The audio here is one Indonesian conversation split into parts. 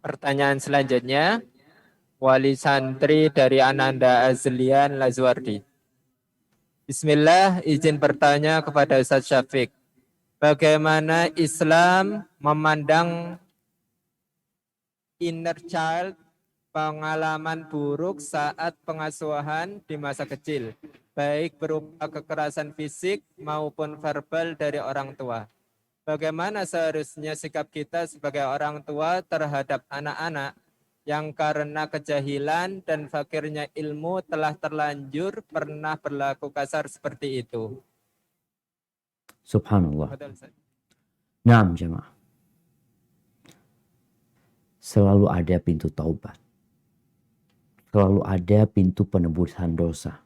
Pertanyaan selanjutnya, wali santri dari Ananda Azlian Lazwardi. Bismillah, izin bertanya kepada Ustaz Syafiq. Bagaimana Islam memandang inner child, pengalaman buruk saat pengasuhan di masa kecil, baik berupa kekerasan fisik maupun verbal dari orang tua? Bagaimana seharusnya sikap kita sebagai orang tua terhadap anak-anak yang karena kejahilan dan fakirnya ilmu telah terlanjur pernah berlaku kasar seperti itu? Subhanallah. Betul, Ustaz. Naam jemaah. Selalu ada pintu taubat. Selalu ada pintu penebusan dosa.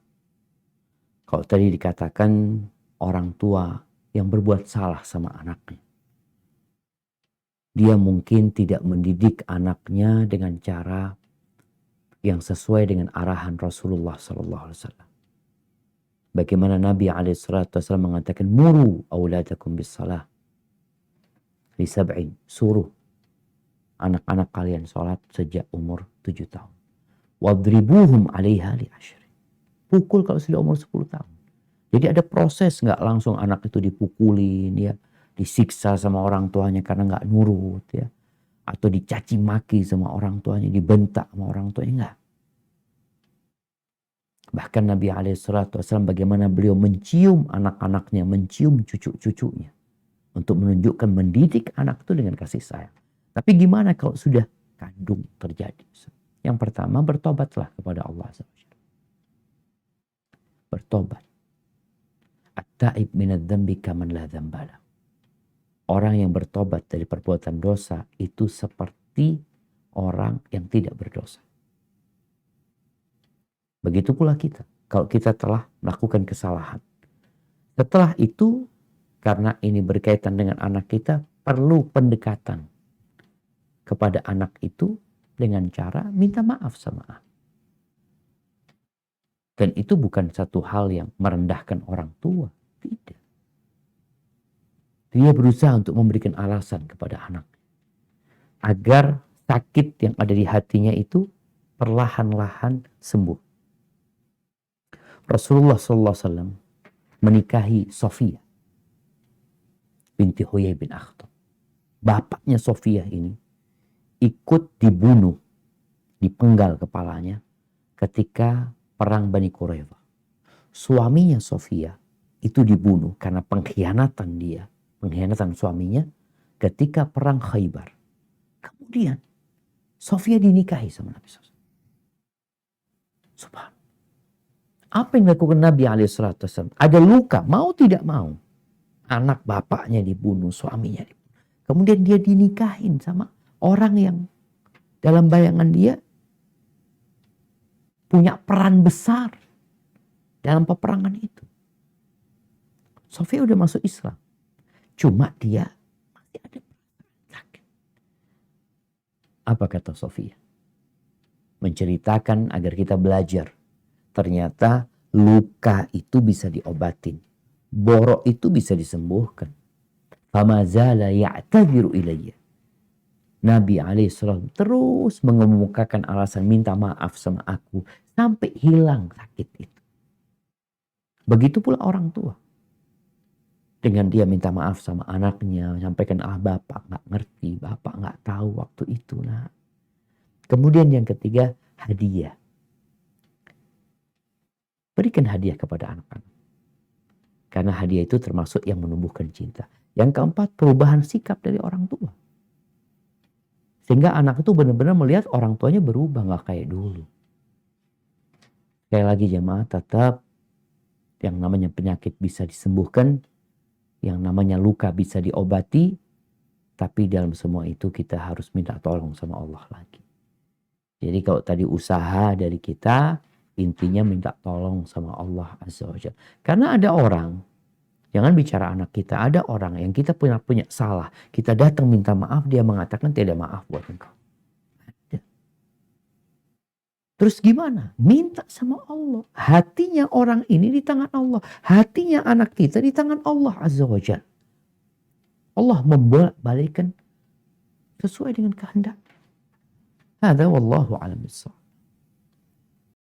Kalau tadi dikatakan orang tua yang berbuat salah sama anaknya, dia mungkin tidak mendidik anaknya dengan cara yang sesuai dengan arahan Rasulullah SAW. Bagaimana Nabi SAW mengatakan, muru auladakum bis salah li sab'in, suruh anak-anak kalian sholat sejak umur 7 tahun. Wadribuhum 'alaiha li 10. Pukul kalau sudah umur 10 tahun. Jadi ada proses, nggak langsung anak itu dipukulin, ya, disiksa sama orang tuanya karena nggak nurut, ya, atau dicaci maki sama orang tuanya, dibentak sama orang tuanya, nggak. Bahkan Nabi SAW bagaimana beliau mencium anak-anaknya, mencium cucu-cucunya untuk menunjukkan mendidik anak itu dengan kasih sayang. Tapi gimana kalau sudah kandung terjadi? Yang pertama, bertobatlah kepada Allah SWT. Bertobat. At-ta'ib minadz dzambi kaman la dzambala. Orang yang bertobat dari perbuatan dosa itu seperti orang yang tidak berdosa. Begitu pula kita. Kalau kita telah melakukan kesalahan. Setelah itu, karena ini berkaitan dengan anak kita, perlu pendekatan kepada anak itu dengan cara minta maaf sama anak. Dan itu bukan satu hal yang merendahkan orang tua. Tidak. Dia berusaha untuk memberikan alasan kepada anak. Agar sakit yang ada di hatinya itu perlahan-lahan sembuh. Rasulullah SAW menikahi Sofia binti Huyai bin Akhtab. Bapaknya Sofia ini ikut dibunuh, dipenggal kepalanya ketika perang Bani Quraidah. Suaminya Sofia itu dibunuh karena pengkhianatan dia, pengkhianatan suaminya ketika perang Khaybar. Kemudian Sofia dinikahi sama Nabi SAW. Subhanallah. Apa yang dilakukan Nabi SAW? Ada luka, mau tidak mau. Anak bapaknya dibunuh, suaminya dibunuh. Kemudian dia dinikahin sama orang yang dalam bayangan dia punya peran besar dalam peperangan itu. Sofia udah masuk Islam. Cuma dia masih ada sakit. Apa kata Sofia? Menceritakan agar kita belajar. Ternyata luka itu bisa diobatin. Borok itu bisa disembuhkan. Famazala ya'tadiru ilayya. Nabi alaihissalam terus mengemukakan alasan minta maaf sama aku sampai hilang sakit itu. Begitu pula orang tua. Dengan dia minta maaf sama anaknya, menyampaikan bapak nggak ngerti, bapak nggak tahu waktu itu. Nah, kemudian yang ketiga, hadiah. Berikan hadiah kepada anak-anak. Karena hadiah itu termasuk yang menumbuhkan cinta. Yang keempat, perubahan sikap dari orang tua. Sehingga anak itu benar-benar melihat orang tuanya berubah, nggak kayak dulu. Sekali lagi jemaah, tetap yang namanya penyakit bisa disembuhkan, yang namanya luka bisa diobati, tapi dalam semua itu kita harus minta tolong sama Allah lagi. Jadi kalau tadi usaha dari kita, intinya minta tolong sama Allah Azza wa Jalla. Karena ada orang, jangan bicara anak kita, ada orang yang kita punya salah, kita datang minta maaf, dia mengatakan tidak maaf buat engkau. Ada. Terus gimana? Minta sama Allah. Hatinya orang ini di tangan Allah. Hatinya anak kita di tangan Allah Azza wa Jalla. Allah membolak-balikan sesuai dengan kehendak. Hadza wallahu a'lam bissawab.